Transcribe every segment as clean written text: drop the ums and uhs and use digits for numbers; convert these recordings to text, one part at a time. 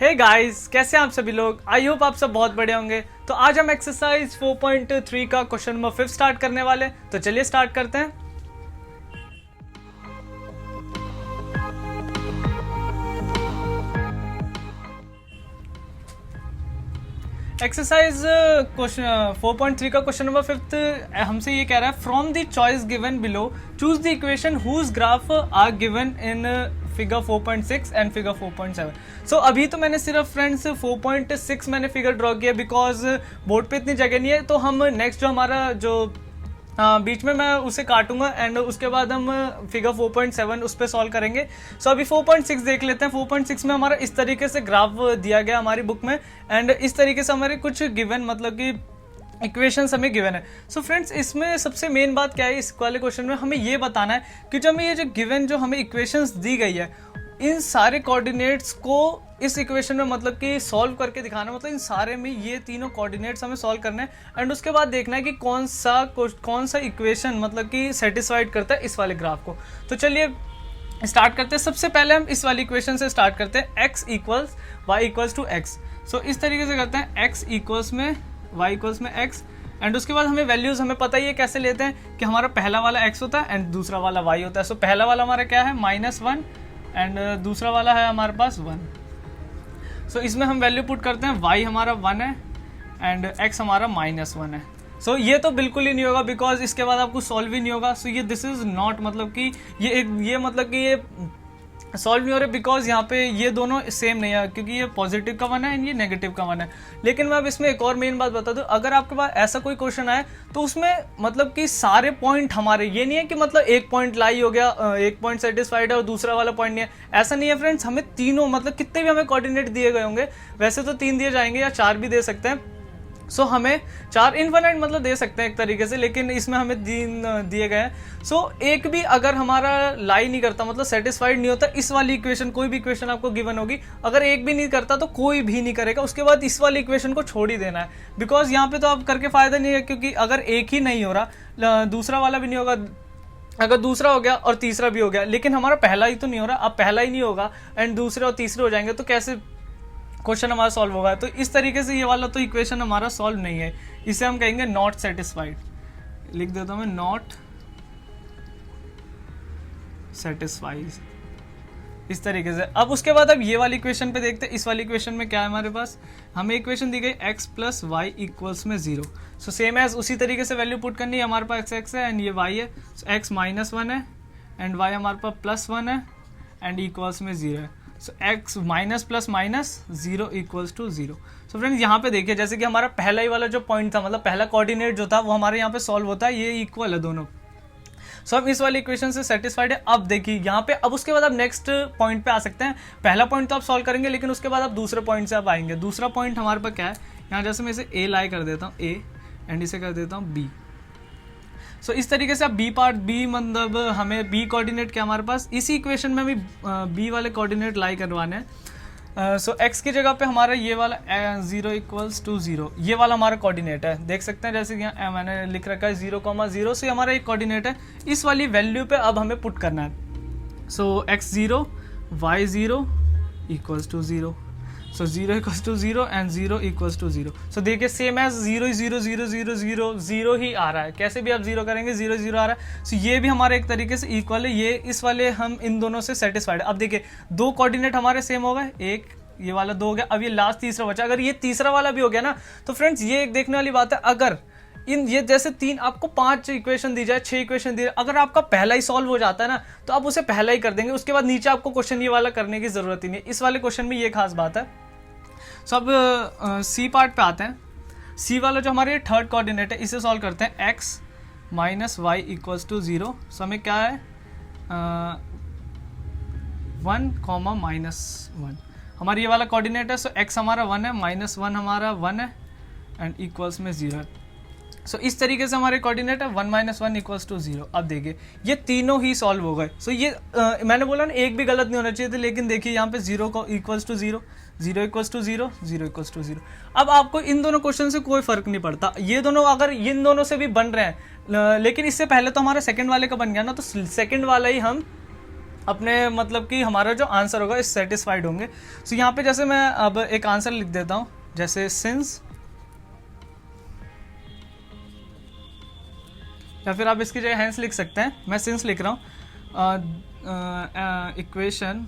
Hey guys, कैसे हैं आप सभी लोग। आई होप आप सब बहुत बढ़िया होंगे। तो आज हम एक्सरसाइज 4.3 का क्वेश्चन नंबर 5 स्टार्ट करने वाले हैं। तो चलिए स्टार्ट करते हैं। एक्सरसाइज क्वेश्चन 4.3 का क्वेश्चन नंबर 5 हमसे ये कह रहा है, from the choice given below choose the equation whose graph are given in figure 4.6 and figure 4.7। So अभी तो मैंने सिर्फ फ्रेंड्स 4.6 मैंने फिगर ड्रॉ किया बिकॉज बोर्ड पे इतनी जगह नहीं है। तो हम नेक्स्ट जो हमारा जो बीच में मैं उसे काटूंगा एंड उसके बाद हम फिगर 4.7 उस पर सॉल्व करेंगे। सो अभी 4.6 देख लेते हैं। 4.6 में हमारा इस तरीके से ग्राफ दिया गया हमारी बुक में एंड इस तरीके से हमारे कुछ गिवन मतलब कि इक्वेशंस हमें गिवन है। सो फ्रेंड्स, इसमें सबसे मेन बात क्या है, इस वाले क्वेश्चन में हमें ये बताना है कि जो हमें ये जो गिवन जो हमें इक्वेशंस दी गई है, इन सारे कोऑर्डिनेट्स को इस इक्वेशन में मतलब कि सॉल्व करके दिखाना, मतलब इन सारे में ये तीनों कोऑर्डिनेट्स हमें सॉल्व करने हैं एंड उसके बाद देखना है कि कौन सा इक्वेशन मतलब कि सेटिस्फाइड करता है इस वाले ग्राफ को। तो चलिए स्टार्ट करते हैं। सबसे पहले हम इस वाली इक्वेशन से स्टार्ट करते हैं, x equals y equals to x. So इस तरीके से करते हैं, x इक्वल्स में y इक्वल्स में x एंड उसके बाद हमें वैल्यूज हमें पता ही है कैसे लेते हैं कि हमारा पहला वाला x होता है एंड दूसरा वाला y होता है। सो पहला वाला हमारा क्या है -1 एंड दूसरा वाला है हमारे पास 1। सो इसमें हम वैल्यू पुट करते हैं, y हमारा 1 है एंड x हमारा -1 है। सो ये तो बिल्कुल ही नहीं होगा बिकॉज इसके बाद आपको सॉल्व ही नहीं होगा। सो ये दिस इज नॉट मतलब कि ये मतलब कि ये सॉल्व नहीं हो रहा बिकॉज यहाँ पे ये दोनों सेम नहीं है क्योंकि ये पॉजिटिव का 1 है एंड ये नेगेटिव का 1 है। लेकिन मैं अब इसमें एक और मेन बात बता दूँ, अगर आपके पास ऐसा कोई क्वेश्चन आए तो उसमें मतलब कि सारे पॉइंट हमारे, ये नहीं है कि मतलब एक पॉइंट लाई हो गया, एक पॉइंट सेटिस्फाइड है और दूसरा वाला पॉइंट नहीं है, ऐसा नहीं है फ्रेंड्स। हमें तीनों मतलब कितने भी हमें कोऑर्डिनेट दिए गए होंगे, वैसे तो 3 दिए जाएंगे या 4 भी दे सकते हैं। सो हमें 4 इनफाइनाइट मतलब दे सकते हैं एक तरीके से, लेकिन इसमें हमें 3 दिए गए हैं। सो एक भी अगर हमारा लाई नहीं करता मतलब सेटिस्फाइड नहीं होता इस वाली इक्वेशन, कोई भी इक्वेशन आपको गिवन होगी, अगर एक भी नहीं करता तो कोई भी नहीं करेगा, उसके बाद इस वाली इक्वेशन को छोड़ ही देना है बिकॉज यहाँ पे तो आप करके फायदा नहीं है क्योंकि अगर एक ही नहीं हो रहा दूसरा वाला भी नहीं होगा, अगर दूसरा हो गया और तीसरा भी हो गया लेकिन हमारा पहला ही तो नहीं हो रहा, अब पहला ही नहीं होगा एंड दूसरे और तीसरे हो जाएंगे तो कैसे क्वेश्चन हमारा सॉल्व होगा। तो इस तरीके से ये वाला तो इक्वेशन हमारा सॉल्व नहीं है, इसे हम कहेंगे नॉट सेटिस्फाइड। लिख देता हूं मैं, नॉट सेटिस्फाइड, इस तरीके से। अब उसके बाद अब ये वाली इक्वेशन पे देखते हैं, इस वाली इक्वेशन में क्या है हमारे पास, हमें इक्वेशन दी गई x प्लस वाई इक्वल्स में 0। सो सेम एज उसी तरीके से वैल्यू पुट करनी है, हमारे पास x है एंड ये y है। सो x -1 है एंड y हमारे पास +1 है एंड इक्वल्स में 0 है। So x minus plus minus 0 equals to 0। So friends यहाँ पे देखिए जैसे कि हमारा पहला ही वाला जो पॉइंट था मतलब पहला कोऑर्डिनेट जो था वो हमारे यहाँ पे सॉल्व होता है, ये इक्वल है दोनों। सो अब इस वाली इक्वेशन से सेटिस्फाइड है। अब देखिए यहाँ पे, अब उसके बाद आप नेक्स्ट पॉइंट पे आ सकते हैं। पहला पॉइंट तो आप सॉल्व करेंगे लेकिन उसके बाद आप दूसरे पॉइंट से आप आएंगे। दूसरा पॉइंट हमारे पास क्या है, यहाँ जैसे मैं इसे ए लाई कर देता हूँ, ए एंड इसे कर देता हूँ बी। सो इस तरीके से आप बी पार्ट, बी मतलब हमें बी कोऑर्डिनेट क्या हमारे पास इसी इक्वेशन में हमें बी वाले कोऑर्डिनेट लाई करवाने हैं। सो एक्स की जगह पे हमारा ये वाला 0 इक्वल्स टू 0, ये वाला हमारा कोऑर्डिनेट है। देख सकते हैं जैसे कि यहाँ मैंने लिख रखा है 0,0, से हमारा एक कोऑर्डिनेट है। इस वाली वैल्यू पे अब हमें पुट करना है। So x0 y0 equals to 0। So 0 equals to 0 and 0 equals to 0। So देखिए सेम एज 0 0 0 0 0 0 ही आ रहा है, कैसे भी आप 0 करेंगे 0 0 आ रहा है। सो ये भी हमारे एक तरीके से इक्वल है, ये इस वाले हम इन दोनों से सेटिस्फाइड है। अब देखिए 2 कोऑर्डिनेट हमारे सेम हो गए, एक ये वाला 2 हो गया, अब ये लास्ट तीसरा बचा। अगर ये तीसरा वाला भी हो गया ना तो फ्रेंड्स ये एक देखने वाली बात है, अगर इन ये जैसे 3 आपको 5 इक्वेशन दी जाए, 6 इक्वेशन दी जाए, अगर आपका पहला ही सॉल्व हो जाता है ना तो आप उसे पहला ही कर देंगे, उसके बाद नीचे आपको क्वेश्चन ये वाला करने की जरूरत ही नहीं है। इस वाले क्वेश्चन में ये खास बात है। सो अब सी पार्ट पे आते हैं। सी वाला जो हमारे थर्ड कोऑर्डिनेट है इसे सॉल्व करते हैं, x minus Y equals to 0। So हमें क्या है 1, -1 हमारी ये वाला कोऑर्डिनेट है। सो x हमारा 1 है, -1 हमारा 1 है एंड इक्वल्स में 0 है। सो इस तरीके से हमारे कोऑर्डिनेट है 1 - 1 इक्वल्स टू 0। अब देखिए ये तीनों ही सॉल्व हो गए। सो ये मैंने बोला ना एक भी गलत नहीं होना चाहिए था, लेकिन देखिए यहाँ पे 0 को equals to 0, 0 equals to 0, 0 equals to 0। अब आपको इन दोनों क्वेश्चन से कोई फर्क नहीं पड़ता, ये दोनों अगर इन दोनों से भी बन रहे हैं लेकिन इससे पहले तो हमारा सेकंड वाले का बन गया ना, तो सेकंड वाला ही हम अपने मतलब कि हमारा जो आंसर होगा इस सेटिस्फाइड होंगे। सो यहाँ पे जैसे मैं अब एक आंसर लिख देता हूँ, जैसे सिंस, या फिर आप इसकी जगह हैंस लिख सकते हैं, मैं सिंस लिख रहा हूँ। Equation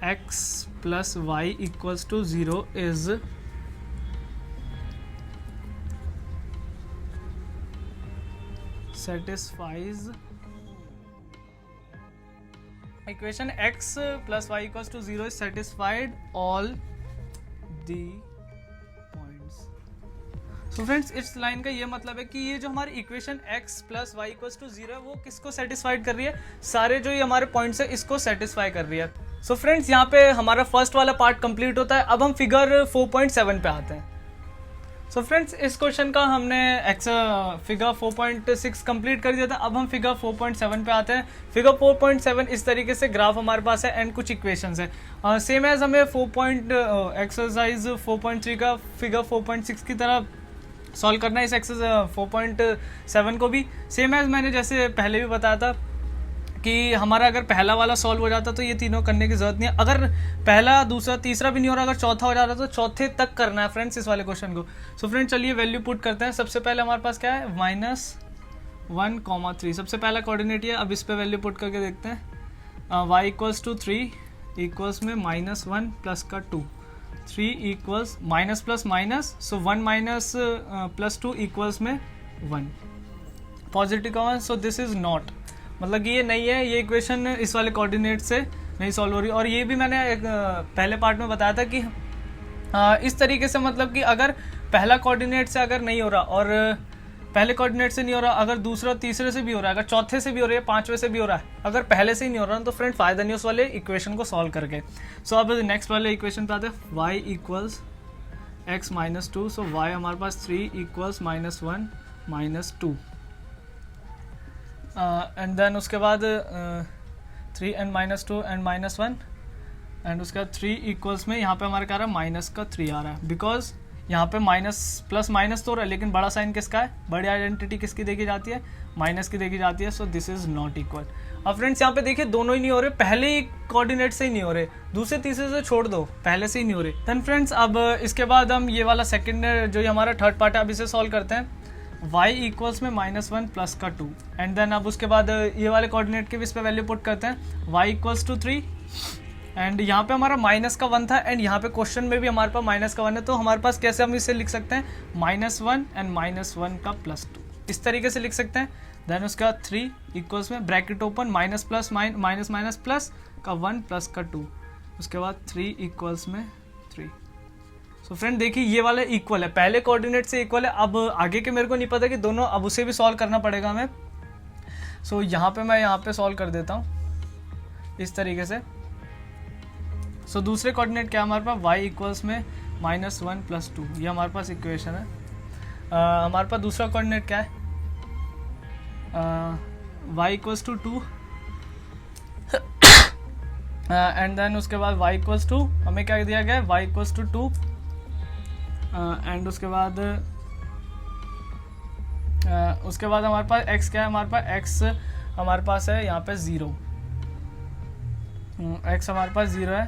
x plus y equals to 0 is satisfies equation x plus y equals to 0 is satisfied all the points। तो फ्रेंड्स इस लाइन का ये मतलब है कि ये जो हमारी equation x plus Y equals to 0 है वो किसको सेटिस्फाइड कर रही है, सारे जो ये हमारे पॉइंट्स है इसको सेटिस्फाई कर रही है। सो फ्रेंड्स यहाँ पे हमारा फर्स्ट वाला पार्ट कंप्लीट होता है। अब हम फिगर 4.7 पे आते हैं। सो फ्रेंड्स इस क्वेश्चन का हमने फिगर 4.6 कंप्लीट कर दिया था। अब हम फिगर 4.7 पे आते हैं। फिगर 4.7 इस तरीके से ग्राफ हमारे पास है एंड कुछ इक्वेशंस है। सेम एज हमें एक्सरसाइज 4.3 का फिगर 4.6 की तरह सॉल्व करना है। इस एक्सरसाइज 4.7 को भी सेम एज मैंने जैसे पहले भी बताया था कि हमारा अगर पहला वाला सॉल्व हो जाता तो ये तीनों करने की जरूरत नहीं है। अगर पहला दूसरा तीसरा भी नहीं हो रहा, अगर चौथा हो जाता तो चौथे तक करना है फ्रेंड्स इस वाले क्वेश्चन को। सो फ्रेंड्स चलिए वैल्यू पुट करते हैं। सबसे पहले हमारे पास क्या है, -1, 3 सबसे पहला कोऑर्डिनेट है। अब इस पे वैल्यू पुट करके देखते हैं। y इक्वल्स टू 3 इक्वल्स में -1 प्लस का 2, 3 इक्वल्स माइनस प्लस माइनस, सो 1 माइनस प्लस 2 इक्वल्स में 1, पॉजिटिव का 1। सो दिस इज नॉट, मतलब कि ये नहीं है, ये इक्वेशन इस वाले कोऑर्डिनेट से नहीं सॉल्व हो रही। और ये भी मैंने एक पहले पार्ट में बताया था कि इस तरीके से मतलब कि अगर पहला कोऑर्डिनेट से अगर नहीं हो रहा और पहले कोऑर्डिनेट से नहीं हो रहा, अगर दूसरा तीसरे से भी हो रहा है, अगर चौथे से भी हो रहा है, पांचवे से भी हो रहा है, अगर पहले से ही नहीं हो रहा तो फ्रेंड फायदा नहीं उस वाले इक्वेशन को सॉल्व करके। सो अब नेक्स्ट वाले इक्वेशन पे आते हैं। y इक्वल्स x माइनस 2, सो y हमारे पास 3 इक्वल्स -1 -2 एंड देन उसके बाद 3 एंड -2 एंड -1 एंड उसके बाद 3 इक्वल्स में यहाँ पे हमारा क्या आ रहा है, माइनस का 3 आ रहा है। बिकॉज यहाँ पे माइनस प्लस माइनस तो हो रहा है, लेकिन बड़ा साइन किसका है, बड़ी आइडेंटिटी किसकी देखी जाती है, माइनस की देखी जाती है। So this is not equal. अब फ्रेंड्स यहाँ पे देखिए दोनों ही नहीं हो रहे, पहले ही कोऑर्डिनेट से ही नहीं हो रहे, दूसरे तीसरे से छोड़ दो, पहले से ही नहीं हो रहे। देन फ्रेंड्स अब इसके बाद हम ये वाला सेकंड जो ये हमारा थर्ड पार्ट है, अब इसे सॉल्व करते हैं। y इक्वल्स में -1 प्लस का 2 एंड देन अब उसके बाद ये वाले कोऑर्डिनेट के भी इस पे वैल्यू पुट करते हैं। y इक्वल्स टू 3 एंड यहाँ पे हमारा माइनस का 1 था एंड यहाँ पे क्वेश्चन में भी हमारे पास माइनस का 1 है, तो हमारे पास कैसे हम इसे लिख सकते हैं, -1 एंड -1 का +2 इस तरीके से लिख सकते हैं। देन उसका 3 इक्वल्स में bracket open minus plus minus minus plus का 1 प्लस का 2, उसके बाद 3 इक्वल्स में 3। सो फ्रेंड देखिए ये वाला इक्वल है, पहले कोऑर्डिनेट से इक्वल है। अब आगे के मेरे को नहीं पता कि दोनों, अब उसे भी सॉल्व करना पड़ेगा हमें। सो यहाँ पे मैं यहाँ पे सॉल्व कर देता हूँ इस तरीके से। सो दूसरे कोऑर्डिनेट क्या है हमारे पास, y इक्वल्स में -1 + 2, ये हमारे पास इक्वेशन है। हमारे पास दूसरा कोऑर्डिनेट क्या है, y equals to 2 and then उसके बाद y इक्वल्स टू, हमें क्या दिया गया है, y इक्वल्स टू 2 एंड उसके बाद हमारे पास x क्या है, हमारे पास x हमारे पास है यहाँ पे 0, x हमारे पास 0 है,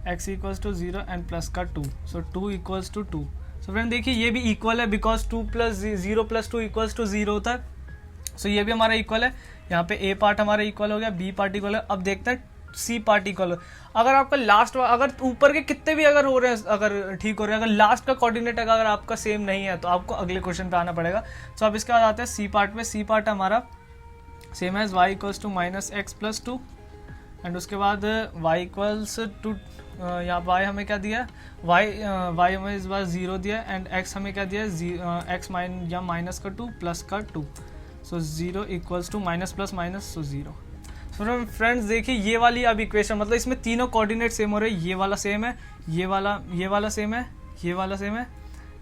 x equals to 0 and plus का 2, so 2 equals to 2। So friend देखिए ये भी इक्वल है, बिकॉज 2 + 0 + 2 इक्वल्स टू 0 होता है। सो ये भी हमारा इक्वल है। यहाँ पे a पार्ट हमारा इक्वल हो गया, b पार्ट इक्वल है। अब देखते हैं c पार्ट इक्वल हो। अगर आपका लास्ट, अगर ऊपर के कितने भी अगर हो रहे हैं, अगर ठीक हो रहे हैं, अगर लास्ट का कोऑर्डिनेट अगर आपका सेम नहीं है तो आपको अगले क्वेश्चन पे आना पड़ेगा। सो अब इसके बाद आते हैं सी पार्ट में। सी पार्ट हमारा same as y equals to -x + 2 and उसके बाद y इक्वल्स टू, यहाँ y हमें क्या दिया, y हमें इस बार 0 दिया एंड x हमें क्या दिया, x या माइनस का 2 प्लस का 2, so 0 equals to minus plus minus, so 0। So friends देखिए ये वाली अब इक्वेशन, मतलब इसमें तीनों कोऑर्डिनेट सेम हो रहे हैं, ये वाला सेम है, ये वाला सेम है, ये वाला सेम है,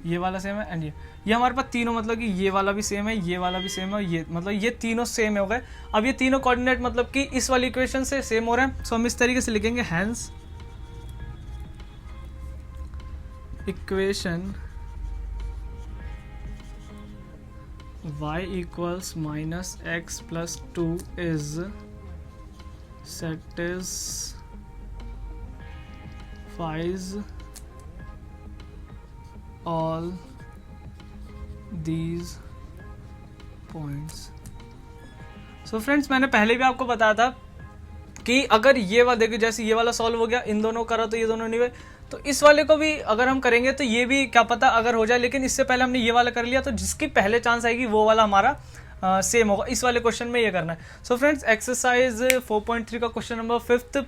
ये वाला सेम है एंड ये हमारे पास तीनों, मतलब कि ये वाला भी सेम है, ये वाला भी सेम है, ये मतलब ये तीनों सेम हो गए। अब ये तीनों कोऑर्डिनेट मतलब कि इस वाली इक्वेशन से सेम हो रहे हैं। सो हम इस तरीके से लिखेंगे, hence equation y equals minus x plus 2 is satisfies all these points. So friends, मैंने पहले भी आपको बताया था कि अगर ये वाला देखिए, जैसे ये वाला सॉल्व हो गया, इन दोनों करा तो ये दोनों नहीं हुए, तो इस वाले को भी अगर हम करेंगे तो ये भी क्या पता अगर हो जाए, लेकिन इससे पहले हमने ये वाला कर लिया, तो जिसकी पहले चांस आएगी वो वाला हमारा सेम होगा. इस वाले क्वेश्चन में ये करना है. सो फ्रेंड्स, एक्सरसाइज 4.3 का क्वेश्चन नंबर 5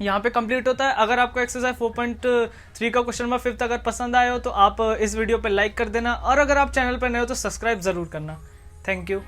यहाँ पे कंप्लीट होता है. अगर आपको एक्सरसाइज 4.3 का क्वेश्चन नंबर 5 अगर पसंद आए हो तो आप इस वीडियो पे लाइक कर देना, और अगर आप चैनल पर नए हो तो सब्सक्राइब जरूर करना. Thank you.